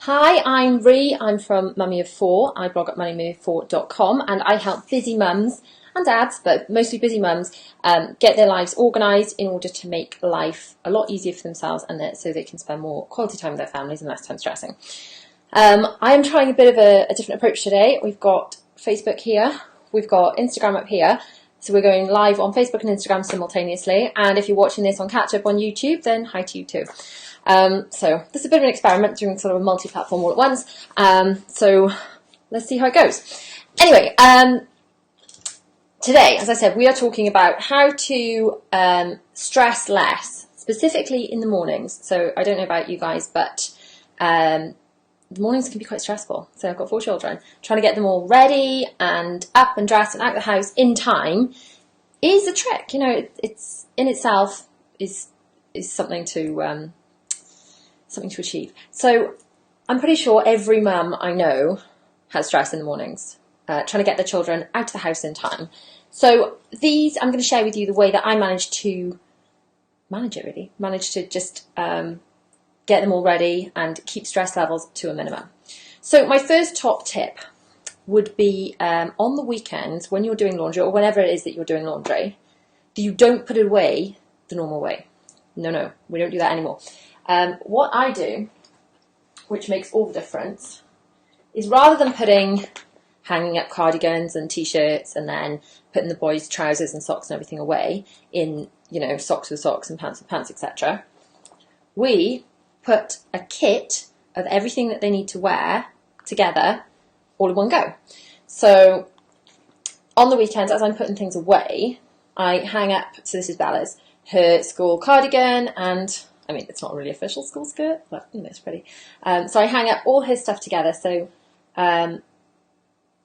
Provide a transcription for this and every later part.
Hi, I'm Ree. I'm from Mummy of Four. I blog at mummyof4.com and I help busy mums and dads, but mostly busy mums, get their lives organised in order to make life a lot easier for themselves and so they can spend more quality time with their families and less time stressing. I am trying a bit of a different approach today. We've got Facebook here, we've got Instagram up here, so we're going live on Facebook and Instagram simultaneously, and if you're watching this on catch up on YouTube, then hi to you too. So this is a bit of an experiment, doing sort of a multi-platform all at once, so let's see how it goes. Anyway, today, as I said, we are talking about how to stress less, specifically in the mornings. So I don't know about you guys, but the mornings can be quite stressful. So I've got 4 children. Trying to get them all ready and up and dressed and out of the house in time is a trick. You know, it's in itself is something to achieve. So I'm pretty sure every mum I know has stress in the mornings, trying to get their children out of the house in time. So I'm going to share with you the way that I managed to just get them all ready and keep stress levels to a minimum. So my first top tip would be on the weekends when you're doing laundry, or whenever it is that you're doing laundry, that you don't put it away the normal way. No, we don't do that anymore. What I do, which makes all the difference, is rather than hanging up cardigans and t-shirts and then putting the boys' trousers and socks and everything away in, socks with socks and pants with pants, etc., we put a kit of everything that they need to wear together all in one go. So on the weekends, as I'm putting things away, I hang up, so this is Bella's, her school cardigan, and I mean, it's not a really official school skirt, but it's pretty. So I hang up all her stuff together. So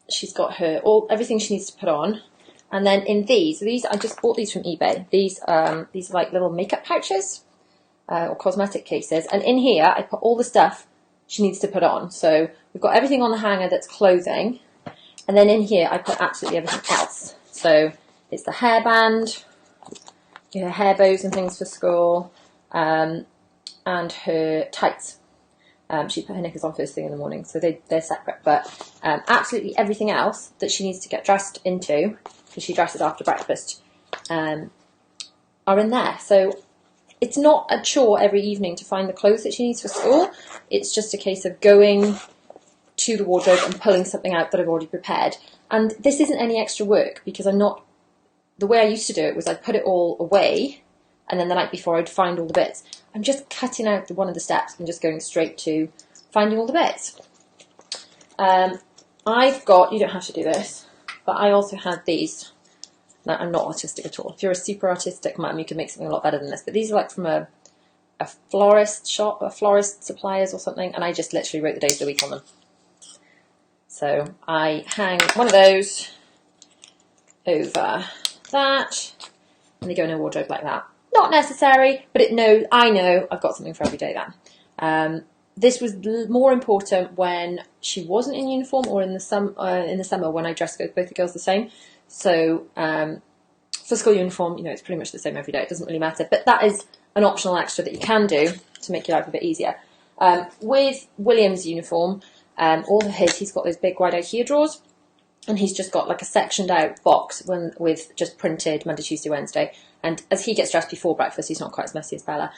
she's got everything she needs to put on. And then in these I just bought these from eBay. These are like little makeup pouches or cosmetic cases. And in here, I put all the stuff she needs to put on. So we've got everything on the hanger that's clothing. And then in here, I put absolutely everything else. So it's the hairband, her hair bows and things for school, and her tights. She put her knickers on first thing in the morning, so they're separate. But absolutely everything else that she needs to get dressed into, because she dresses after breakfast, are in there. So it's not a chore every evening to find the clothes that she needs for school. It's just a case of going to the wardrobe and pulling something out that I've already prepared. And this isn't any extra work, because the way I used to do it was I'd put it all away, and then the night before I'd find all the bits. I'm just cutting out one of the steps and just going straight to finding all the bits. You don't have to do this, but I also had these. Now, I'm not artistic at all. If you're a super artistic mum, you can make something a lot better than this. But these are like from a florist shop, a florist suppliers or something, and I just literally wrote the days of the week on them. So I hang one of those over that, and they go in a wardrobe like that. Not necessary, but I know I've got something for every day then. This was more important when she wasn't in uniform, or in the summer when I dressed both the girls the same. So for school uniform, it's pretty much the same every day. It doesn't really matter. But that is an optional extra that you can do to make your life a bit easier. With William's uniform, all of he's got those big wide IKEA drawers. And he's just got like a sectioned out box with just printed Monday, Tuesday, Wednesday. And as he gets dressed before breakfast, he's not quite as messy as Bella.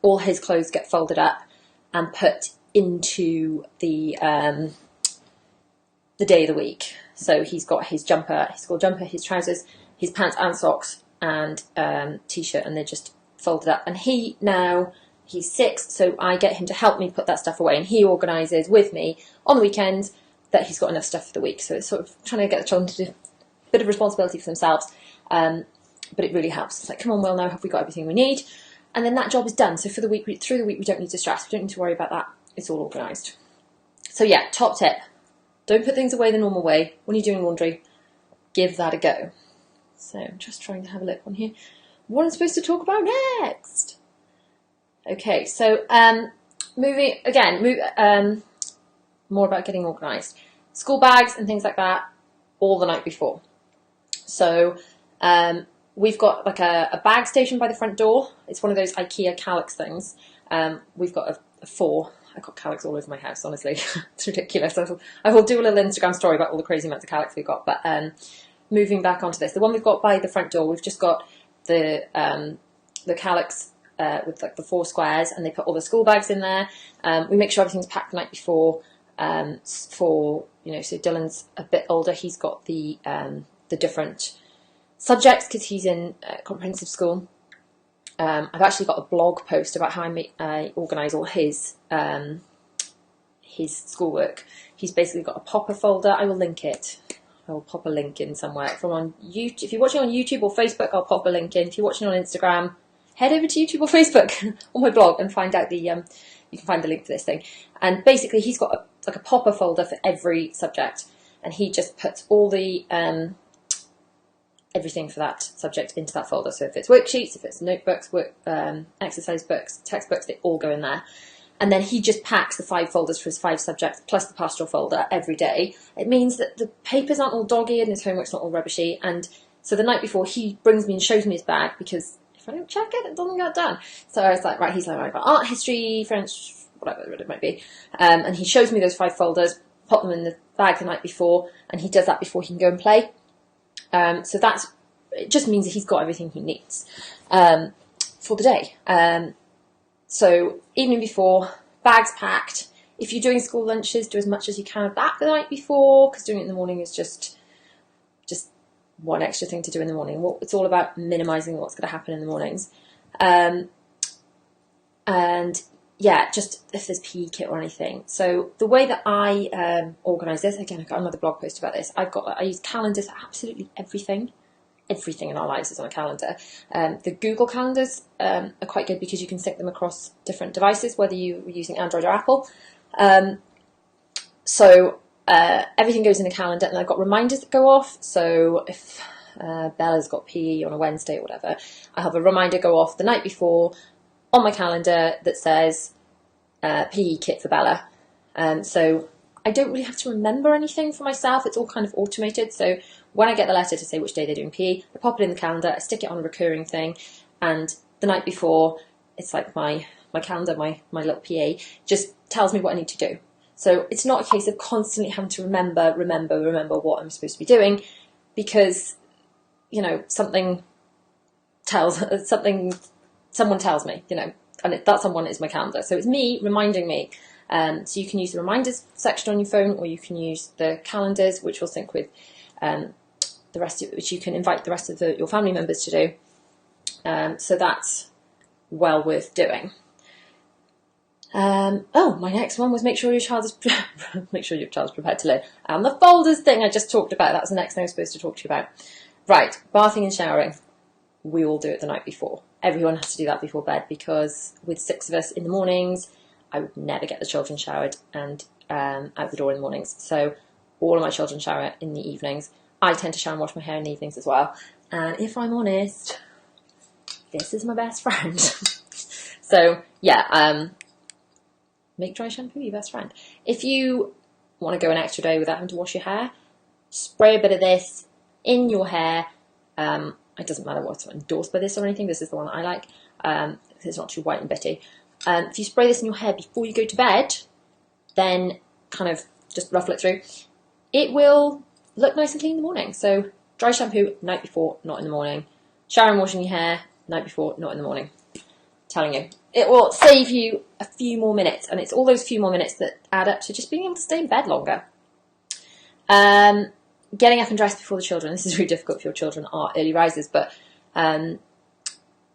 All his clothes get folded up and put into the day of the week. So he's got his jumper, his school jumper, his trousers, his pants and socks, and t-shirt, and they're just folded up. And he's 6, so I get him to help me put that stuff away, and he organises with me on the weekends that he's got enough stuff for the week. So it's sort of trying to get the children to do a bit of responsibility for themselves, but it really helps. It's like, come on, Will, now have we got everything we need? And then that job is done. So through the week, we don't need to stress. We don't need to worry about that. It's all organised. So yeah, top tip. Don't put things away the normal way. When you're doing laundry, give that a go. So I'm just trying to have a look on here. What I'm supposed to talk about next? Okay, so more about getting organised. School bags and things like that, all the night before. So we've got like a bag station by the front door. It's one of those IKEA Calyx things. We've got a 4. I've got calyx all over my house, honestly. It's ridiculous. I will do a little Instagram story about all the crazy amounts of calyx we've got. But moving back onto this, the one we've got by the front door, we've just got the calyx with like the 4 squares, and they put all the school bags in there. We make sure everything's packed the night before. For so Dylan's a bit older. He's got the different subjects because he's in comprehensive school. I've actually got a blog post about how I organise all his schoolwork. He's basically got a popper folder. I will link it. I will pop a link in somewhere from on YouTube. If you're watching on YouTube or Facebook, I'll pop a link in. If you're watching on Instagram, head over to YouTube or Facebook on my blog and find out you can find the link for this thing. And basically, he's got a popper folder for every subject, and he just puts all the everything for that subject into that folder. So if it's worksheets, if it's notebooks, exercise books, textbooks, they all go in there. And then he just packs the 5 folders for his 5 subjects plus the pastoral folder every day. It means that the papers aren't all dog-eared and his homework's not all rubbishy. And so the night before, he brings me and shows me his bag, because if I don't check it, it doesn't get done. So I was like, right, he's like, I've got art history, French, whatever it might be. And he shows me those 5 folders, pop them in the bag the night before, and he does that before he can go and play. So it just means that he's got everything he needs for the day. So evening before, bags packed. If you're doing school lunches, do as much as you can of that the night before, because doing it in the morning is just one extra thing to do in the morning. It's all about minimising what's going to happen in the mornings. And yeah, just if there's PE kit or anything. So the way that I organise this, again, I've got another blog post about this. I use calendars for absolutely everything. Everything in our lives is on a calendar. The Google calendars are quite good because you can sync them across different devices, whether you're using Android or Apple. So everything goes in a calendar, and I've got reminders that go off. So if Bella's got PE on a Wednesday or whatever, I have a reminder go off the night before on my calendar that says PE kit for Bella. So I don't really have to remember anything for myself. It's all kind of automated. So when I get the letter to say which day they're doing PE, I pop it in the calendar, I stick it on a recurring thing, and the night before, it's like my calendar, my little PA, just tells me what I need to do. So it's not a case of constantly having to remember what I'm supposed to be doing, because, someone tells me, and that someone is my calendar. So it's me reminding me. So you can use the reminders section on your phone, or you can use the calendars, which will sync with the rest of it, which you can invite the rest of your family members to do. So that's well worth doing. My next one was make sure your child's prepared to learn. And the folders thing I just talked about, that was the next thing I was supposed to talk to you about. Right, bathing and showering. We all do it the night before. Everyone has to do that before bed, because with 6 of us in the mornings, I would never get the children showered and out the door in the mornings. So all of my children shower in the evenings. I tend to shower and wash my hair in the evenings as well. And if I'm honest, this is my best friend. So yeah, make dry shampoo your best friend. If you want to go an extra day without having to wash your hair, spray a bit of this in your hair. It doesn't matter what's endorsed by this or anything. This is the one that I like. It's not too white and bitty. If you spray this in your hair before you go to bed, then kind of just ruffle it through, it will look nice and clean in the morning. So dry shampoo night before, not in the morning. Shower and washing your hair night before, not in the morning. Telling you, it will save you a few more minutes, and it's all those few more minutes that add up to just being able to stay in bed longer. Getting up and dressed before the children. This is really difficult if your children are early risers, but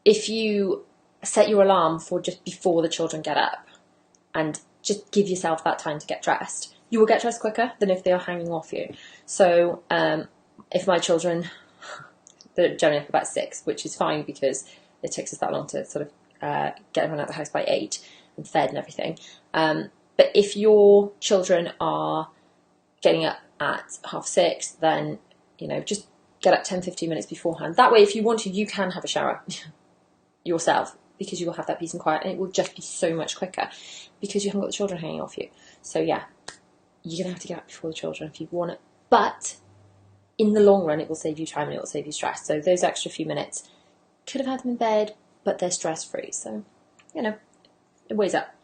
if you set your alarm for just before the children get up and just give yourself that time to get dressed, you will get dressed quicker than if they are hanging off you. So if my children, they're generally up about 6, which is fine because it takes us that long to sort of get everyone out of the house by 8 and fed and everything. But if your children are getting up at 6:30, then, just get up 10-15 minutes beforehand. That way, if you want to, you can have a shower yourself, because you will have that peace and quiet, and it will just be so much quicker because you haven't got the children hanging off you. So yeah, you're going to have to get up before the children if you want it. But in the long run, it will save you time and it will save you stress. So those extra few minutes, could have had them in bed, but they're stress-free. So, it weighs up.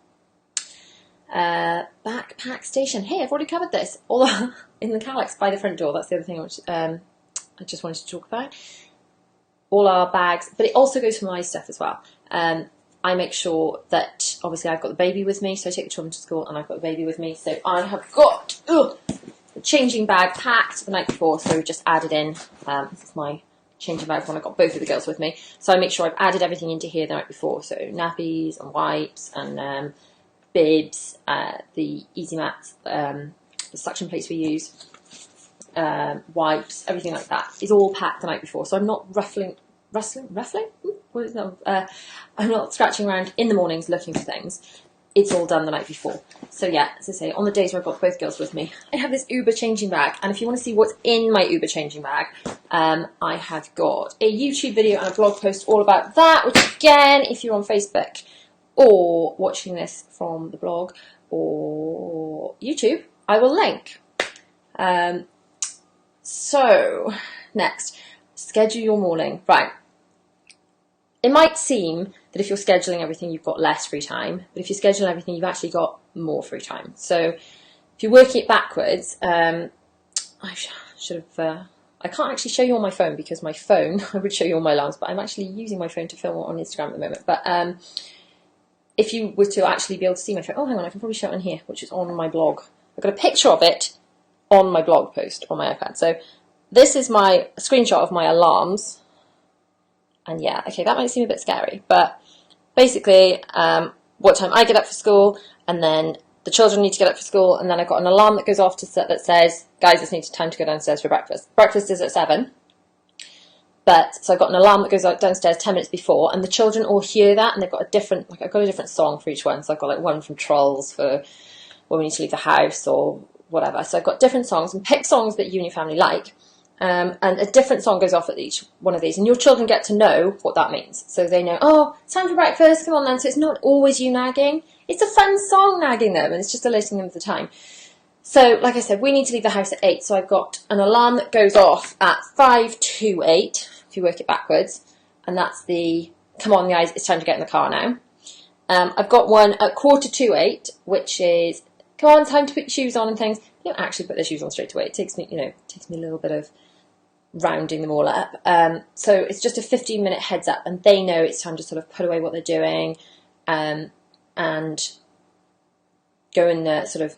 Backpack station. Hey, I've already covered this. All in the Calyx by the front door. That's the other thing which I just wanted to talk about. All our bags, but it also goes for my stuff as well. I make sure that, obviously, I've got the baby with me, so I take the children to school and I've got the baby with me. So I have got the changing bag packed the night before, so we've just added in, this is my changing bag when I got both of the girls with me. So I make sure I've added everything into here the night before, so nappies and wipes and bibs, the easy mats, the suction plates we use, wipes, everything like that is all packed the night before. So I'm not ruffling? What is that? I'm not scratching around in the mornings looking for things. It's all done the night before. So yeah, as I say, on the days where I've got both girls with me, I have this Uber changing bag. And if you want to see what's in my Uber changing bag, I have got a YouTube video and a blog post all about that, which again, if you're on Facebook or watching this from the blog or YouTube, I will link. So, next, schedule your morning. Right. It might seem that if you're scheduling everything, you've got less free time, but if you're scheduling everything, you've actually got more free time. So, if you're working it backwards, I should have. I can't actually show you on my phone because my phone, I would show you all my alarms, but I'm actually using my phone to film on Instagram at the moment. But if you were to actually be able to see my phone, oh, hang on, I can probably show it on here, which is on my blog. I've got a picture of it on my blog post on my iPad. So this is my screenshot of my alarms. And yeah, okay, that might seem a bit scary, but basically what time I get up for school, and then the children need to get up for school, and then I've got an alarm that goes off that says, guys, it's time to go downstairs for breakfast. Breakfast is at 7. So I've got an alarm that goes out downstairs 10 minutes before, and the children all hear that, and they've got I've got a different song for each one. So I've got like one from Trolls for when we need to leave the house or whatever. So I've got different songs, and pick songs that you and your family like. And a different song goes off at each one of these, and your children get to know what that means. So they know, oh, it's time for breakfast, come on then. So it's not always you nagging. It's a fun song nagging them, and it's just alerting them at the time. So, like I said, we need to leave the house at 8, so I've got an alarm that goes off at 5 to 8, if you work it backwards, and that's the, come on guys, it's time to get in the car now. I've got one at 7:45, which is, come on, time to put your shoes on and things. They don't actually put their shoes on straight away. It takes me a little bit of rounding them all up. So it's just a 15-minute heads up, and they know it's time to sort of put away what they're doing and go and sort of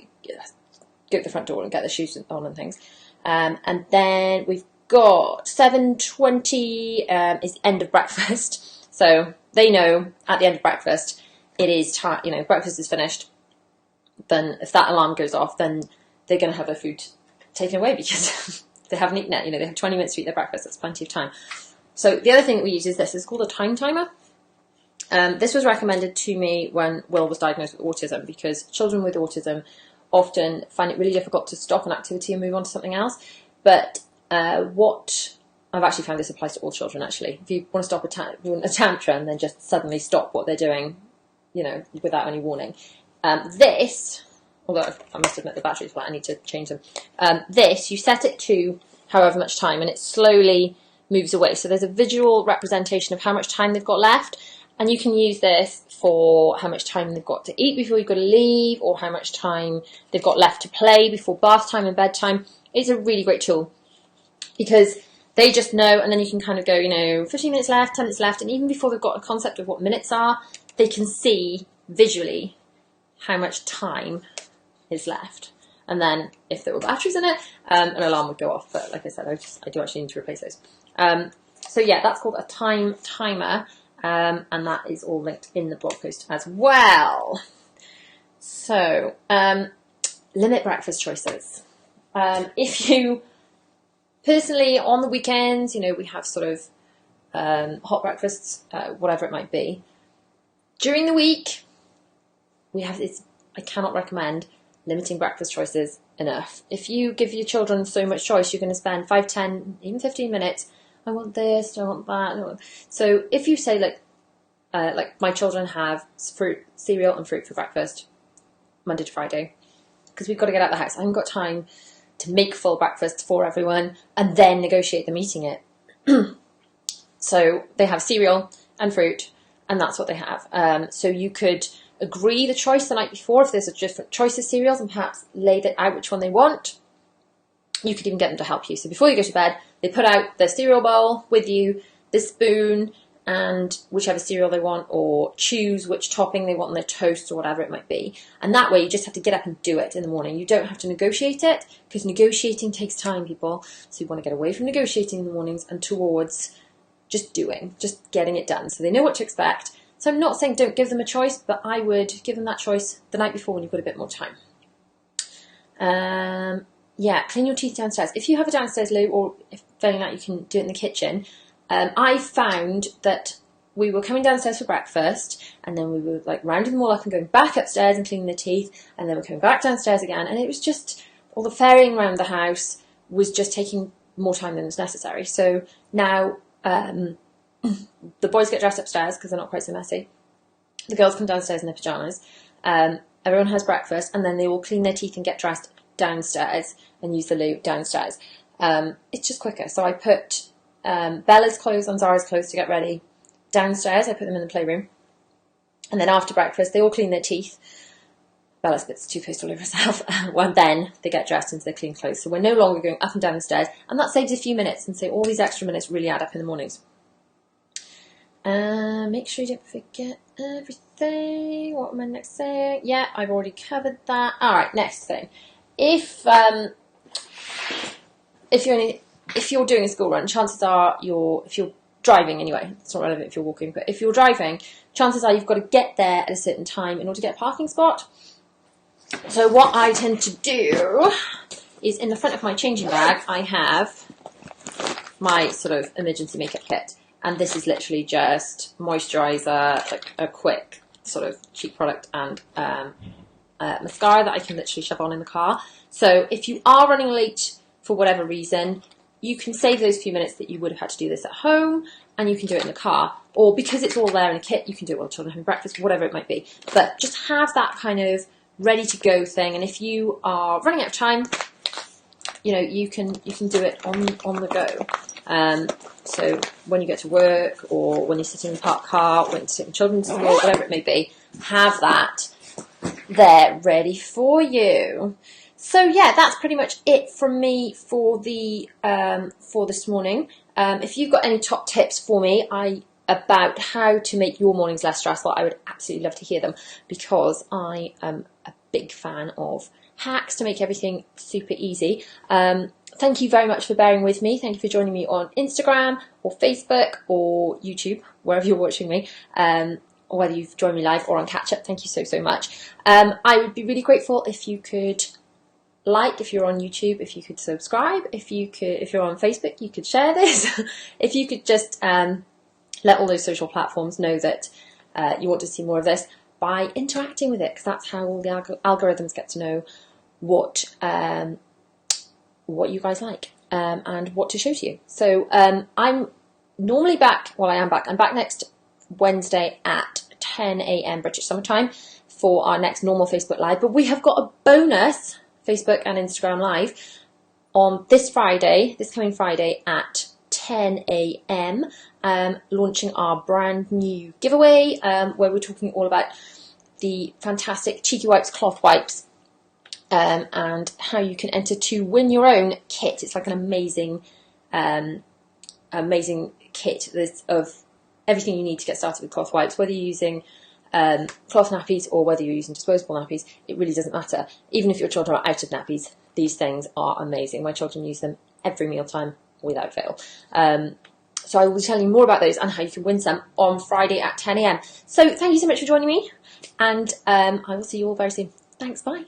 go to the front door and get their shoes on and things. And then we've got 7:20 is end of breakfast. So they know at the end of breakfast it is time, breakfast is finished. Then if that alarm goes off, then they're going to have their food taken away because they haven't eaten it. They have 20 minutes to eat their breakfast. That's plenty of time. So the other thing that we use is this. It's called a time timer. This was recommended to me when Will was diagnosed with autism, because children with autism often find it really difficult to stop an activity and move on to something else. But what I've actually found, this applies to all children actually. If you want to stop a tantrum, then just suddenly stop what they're doing, without any warning. This, although I must admit the battery's flat, I need to change them. This, you set it to however much time, and it slowly moves away. So there's a visual representation of how much time they've got left, and you can use this for how much time they've got to eat before you've got to leave, or how much time they've got left to play before bath time and bedtime. It's a really great tool because they just know, and then you can kind of go, 15 minutes left, 10 minutes left, and even before they've got a concept of what minutes are, they can see visually how much time is left. And then if there were batteries in it, an alarm would go off. But like I said, I do actually need to replace those. So yeah, that's called a time timer. And that is all linked in the blog post as well. So, limit breakfast choices. If you, personally, on the weekends, we have sort of hot breakfasts, whatever it might be. During the week, we have this, I cannot recommend limiting breakfast choices enough. If you give your children so much choice, you're going to spend 5, 10, even 15 minutes. I want this, I want that. So if you say, like my children have cereal and fruit for breakfast, Monday to Friday, because we've got to get out of the house. I haven't got time to make full breakfast for everyone and then negotiate them eating it. So they have cereal and fruit, and that's what they have. So you could agree the choice the night before if there's a different choice of cereals, and perhaps lay out which one they want. You could even get them to help you. So before you go to bed, they put out their cereal bowl with you, the spoon, and whichever cereal they want, or choose which topping they want on their toast or whatever it might be. And that way you just have to get up and do it in the morning. You don't have to negotiate it, because negotiating takes time, people. So you want to get away from negotiating in the mornings and towards just doing, just getting it done. So they know what to expect. So I'm not saying don't give them a choice, but I would give them that choice the night before when you've got a bit more time. Yeah, clean your teeth downstairs. If you have a downstairs loo, or if failing that you can do it in the kitchen, I found that we were coming downstairs for breakfast, and then we were like rounding them all up and going back upstairs and cleaning the teeth, and then we're coming back downstairs again, and it was just, all the ferrying around the house was just taking more time than was necessary. So now the boys get dressed upstairs because they're not quite so messy. The girls come downstairs in their pyjamas. Everyone has breakfast, and then they will clean their teeth and get dressed downstairs and use the loo downstairs. It's just quicker. So I put Bella's clothes on Zara's clothes to get ready downstairs. I put them in the playroom, and then after breakfast they all clean their teeth. Bella spits toothpaste all over herself, and then they get dressed into their clean clothes. So we're no longer going up and down the stairs, and that saves a few minutes, and so all these extra minutes really add up in the mornings. Make sure you don't forget everything. What am I next saying? Yeah, I've already covered that. Alright, next thing. If you're doing a school run, chances are if you're driving anyway, it's not relevant if you're walking, but if you're driving, chances are you've got to get there at a certain time in order to get a parking spot. So what I tend to do is, in the front of my changing bag, I have my sort of emergency makeup kit. And this is literally just moisturiser, like a quick sort of cheap product, and mascara that I can literally shove on in the car. So if you are running late for whatever reason, you can save those few minutes that you would have had to do this at home, and you can do it in the car. Or because it's all there in a kit, you can do it while children are having breakfast, whatever it might be. But just have that kind of ready-to-go thing. And if you are running out of time, you know, you can do it on the go. So when you get to work, or when you're sitting in the parked car, when you're sitting in children's school, whatever it may be, have that there ready for you. So yeah, that's pretty much it from me for this morning. If you've got any top tips for me about how to make your mornings less stressful, I would absolutely love to hear them, because I am a big fan of hacks to make everything super easy. Thank you very much for bearing with me. Thank you for joining me on Instagram or Facebook or YouTube, wherever you're watching me, or whether you've joined me live or on catch up. Thank you so much. I would be really grateful if you could if you're on YouTube, if you could subscribe, if you're on Facebook, you could share this. If you could just let all those social platforms know that you want to see more of this by interacting with it, because that's how all the algorithms get to know what you guys like and what to show to you. So I'm normally back. Well, I am back. I'm back next Wednesday at 10 a.m. British Summer Time for our next normal Facebook Live. But we have got a bonus Facebook and Instagram Live on this coming Friday at 10 a.m. Launching our brand new giveaway, where we're talking all about the fantastic Cheeky Wipes cloth wipes, and how you can enter to win your own kit. It's like an amazing kit of everything you need to get started with cloth wipes, whether you're using cloth nappies or whether you're using disposable nappies. It really doesn't matter. Even if your children are out of nappies, these things are amazing. My children use them every mealtime without fail. So I will tell you more about those and how you can win some on Friday at 10 a.m. So thank you so much for joining me, and I will see you all very soon. Thanks, bye.